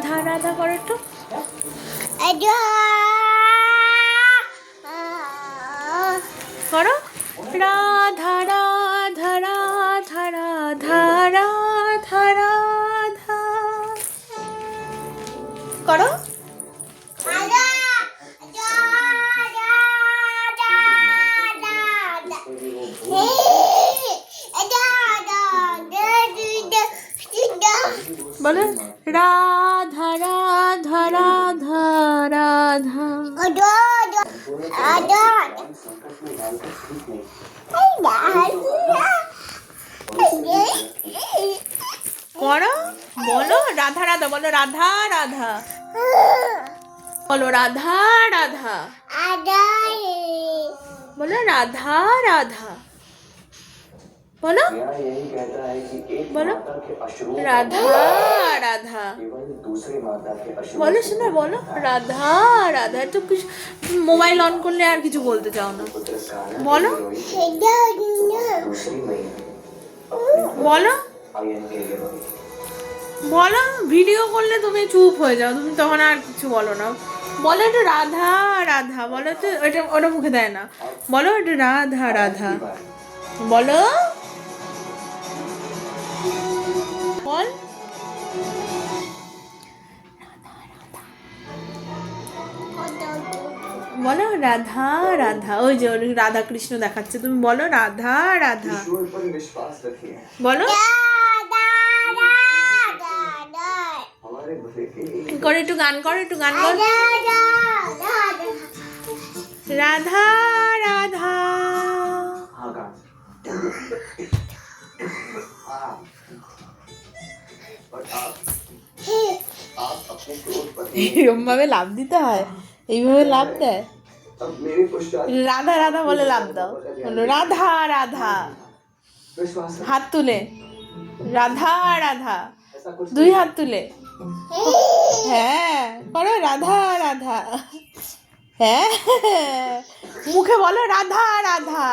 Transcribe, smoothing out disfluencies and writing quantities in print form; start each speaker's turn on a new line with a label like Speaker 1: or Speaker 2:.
Speaker 1: রাধা রাধা করো একটু। করো রাধা রাধা রাধা রাধা রাধা রাধা করো। বলো রাধা রাধা রাধা রাধা করো। বলো রাধা রাধা, বলো রাধা রাধা, বলো রাধা রাধা, বলো রাধা রাধা, বলো বলো রাধা রাধা, বলো শোনা, বলো রাধা রাধা। একটু কিছু মোবাইল অন করলে আর কিছু বলতে চাও না, বলো বলো বলো। ভিডিও করলে তুমি চুপ হয়ে যাও, তুমি তখন আর কিছু বলো না। বলো একটু রাধা রাধা, বলো তো। ওটা ওটা মুখে দেয় না, বলো একটু রাধা রাধা, বলো বল। বলো রাধা রাধা। ওই যে রাধা কৃষ্ণ দেখাচ্ছে, তুমি বলো রাধা রাধা, বলো করে একটু গান করো, একটু গান করো। রাধা রাধা এরকম ভাবে লাভ দিতে হয়, এইভাবে লাভ দেয়। রাধা রাধা বলে লাভ দাও, বলো রাধা রাধা, হাত তুলে রাধা রাধা, দুই হাত তুলে, হ্যাঁ করো রাধা রাধা, হ্যাঁ মুখে বলো রাধা রাধা।